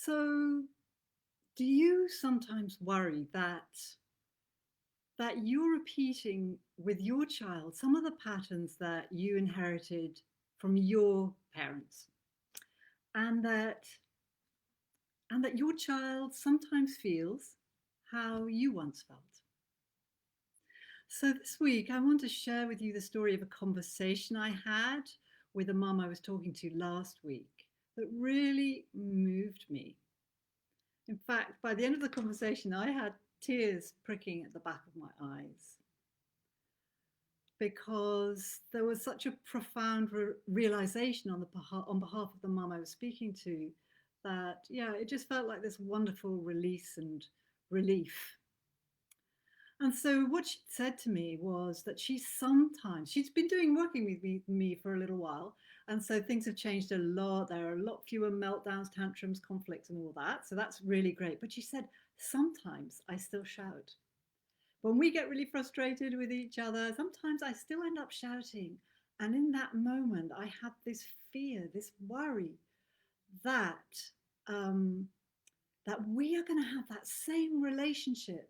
So, do you sometimes worry that you're repeating with your child some of the patterns that you inherited from your parents, and that your child sometimes feels how you once felt? So this week, I want to share with you the story of a conversation I had with a mum I was talking to last week that really moved me. In fact, by the end of the conversation, I had tears pricking at the back of my eyes because there was such a profound realization on behalf of the mum I was speaking to that, yeah, it just felt like this wonderful release and relief. And so what she said to me was that she's been working with me for a little while. And so things have changed a lot. There are a lot fewer meltdowns, tantrums, conflicts, and all that. So that's really great. But she said, sometimes I still shout. When we get really frustrated with each other, sometimes I still end up shouting. And in that moment, I had this fear, this worry that um, that we are going to have that same relationship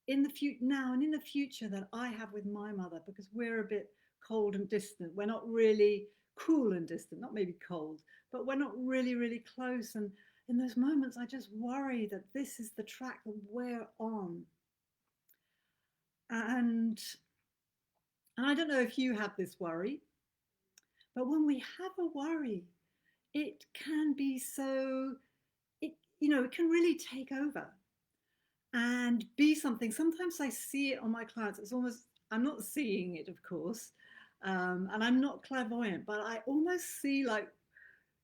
in the future now and in the future that I have with my mother, because we're a bit cold and distant. We're not really cool and distant, not maybe cold, but we're not really, really close. And in those moments, I just worry that this is the track that we're on. And and I don't know if you have this worry, but when we have a worry, it can be so it can really take over and be something. Sometimes I see it on my clients. It's almost, I'm not seeing it, of course, and I'm not clairvoyant, but I almost see like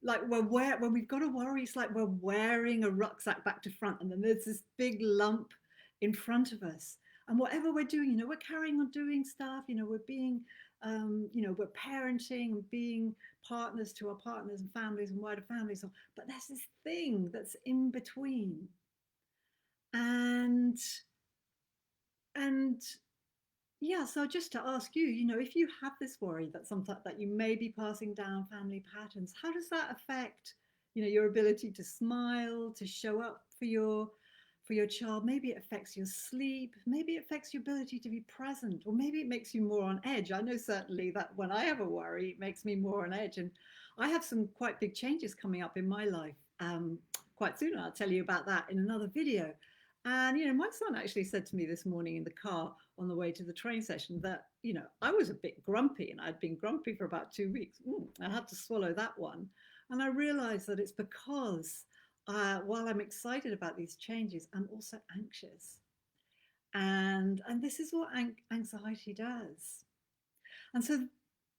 when we've got a worry, it's like we're wearing a rucksack back to front, and then there's this big lump in front of us. And whatever we're doing, we're carrying on doing stuff. We're being, we're parenting and being partners to our partners and families and wider families. But there's this thing that's in between, and and yeah, so just to ask you, if you have this worry that sometimes that you may be passing down family patterns, how does that affect, your ability to smile, to show up for your child? Maybe it affects your sleep, maybe it affects your ability to be present, or maybe it makes you more on edge. I know certainly that when I have a worry, it makes me more on edge. And I have some quite big changes coming up in my life quite soon. I'll tell you about that in another video. And my son actually said to me this morning in the car on the way to the train session that I was a bit grumpy, and I'd been grumpy for about 2 weeks. I had to swallow that one, and I realized that it's because while I'm excited about these changes, I'm also anxious, and this is what anxiety does. And so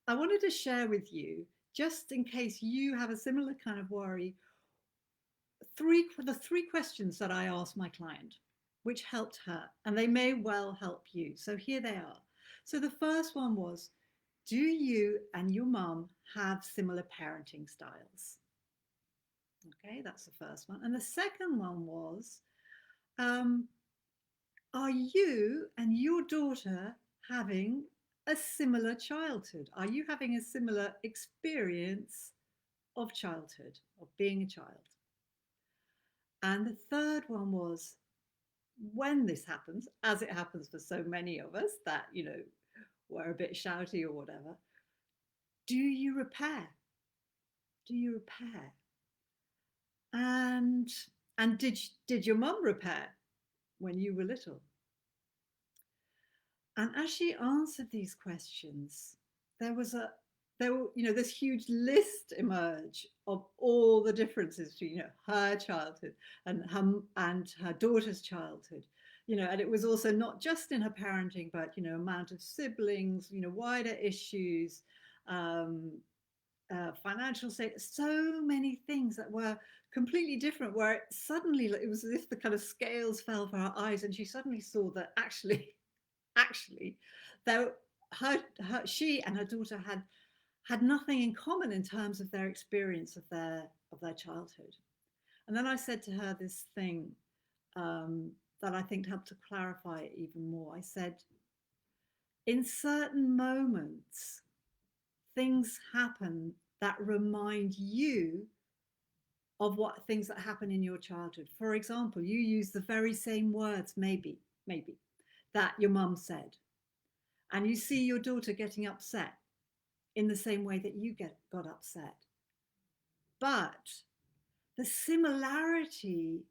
I wanted to share with you, just in case you have a similar kind of worry, the three questions that I asked my client, which helped her, and they may well help you. So here they are. So the first one was, do you and your mum have similar parenting styles? Okay, that's the first one. And the second one was, um, are you and your daughter having a similar childhood? Are you having a similar experience of childhood, of being a child? And the third one was, when this happens, as it happens for so many of us that, we're a bit shouty or whatever, do you repair? Do you repair? And and did your mum repair when you were little? And as she answered these questions, there was a there were, this huge list emerge of all the differences between, her childhood and her daughter's childhood. And it was also not just in her parenting, but amount of siblings, wider issues, um, financial state, so many things that were completely different, where suddenly it was as if the kind of scales fell for her eyes, and she suddenly saw that actually, though she and her daughter had nothing in common in terms of their experience of their childhood. And then I said to her this thing that I think helped to clarify it even more. I said, in certain moments, things happen that remind you of what things that happen in your childhood. For example, you use the very same words, maybe, that your mum said, and you see your daughter getting upset in the same way that you got upset. But the similarity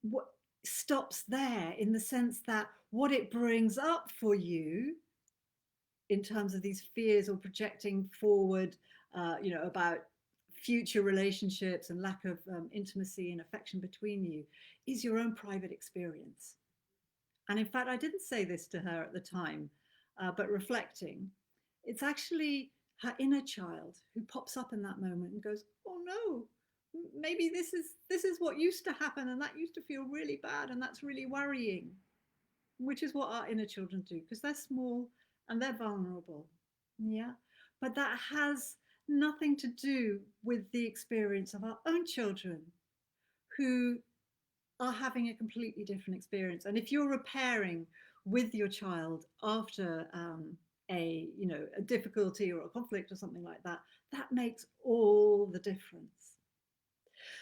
what stops there, in the sense that what it brings up for you in terms of these fears or projecting forward, about future relationships and lack of intimacy and affection between you, is your own private experience. And in fact, I didn't say this to her at the time, but reflecting, it's actually her inner child who pops up in that moment and goes, "Oh no, maybe this is what used to happen, and that used to feel really bad, and that's really worrying." Which is what our inner children do, because they're small and they're vulnerable. Yeah. But that has nothing to do with the experience of our own children, who are having a completely different experience. And if you're repairing with your child after a difficulty or a conflict or something like that, that makes all the difference.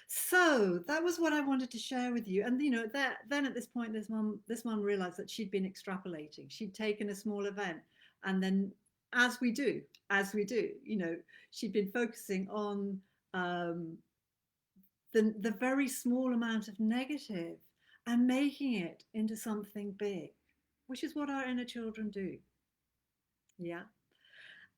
So that was what I wanted to share with you. And then at this point, this mum realized that she'd been extrapolating. She'd taken a small event, and then, as we do, she'd been focusing on um, the very small amount of negative and making it into something big, which is what our inner children do. Yeah.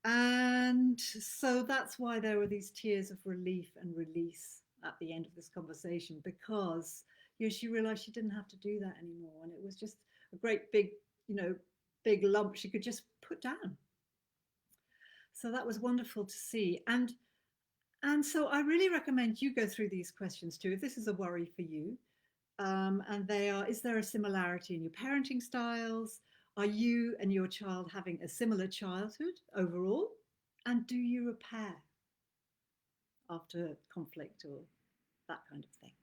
And so that's why there were these tears of relief and release at the end of this conversation, because she realized she didn't have to do that anymore, and it was just a great big lump she could just put down. So that was wonderful to see. And so I really recommend you go through these questions too, if this is a worry for you. And they are: is there a similarity in your parenting styles? Are you and your child having a similar childhood overall? And do you repair after conflict or that kind of thing?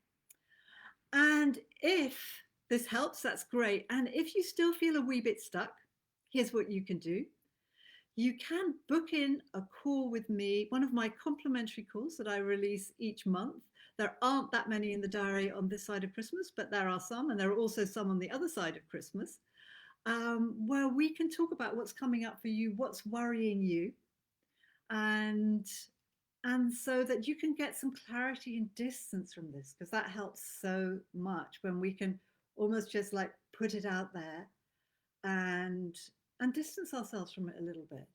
And if this helps, that's great. And if you still feel a wee bit stuck, here's what you can do. You can book in a call with me, one of my complimentary calls that I release each month. There aren't that many in the diary on this side of Christmas, but there are some, and there are also some on the other side of Christmas, where we can talk about what's coming up for you, what's worrying you, and so that you can get some clarity and distance from this, because that helps so much when we can almost just like put it out there and distance ourselves from it a little bit.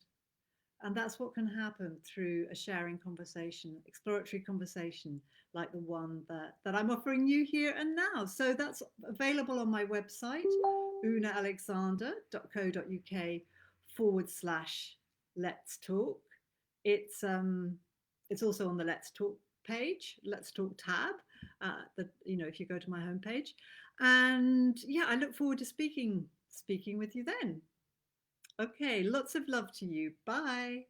And that's what can happen through a sharing conversation, exploratory conversation like the one that I'm offering you here and now. So that's available on my website, unaalexander.co.uk/let's talk. It's also on the Let's Talk page, Let's Talk tab. If you go to my homepage, and yeah, I look forward to speaking with you then. Okay, lots of love to you. Bye.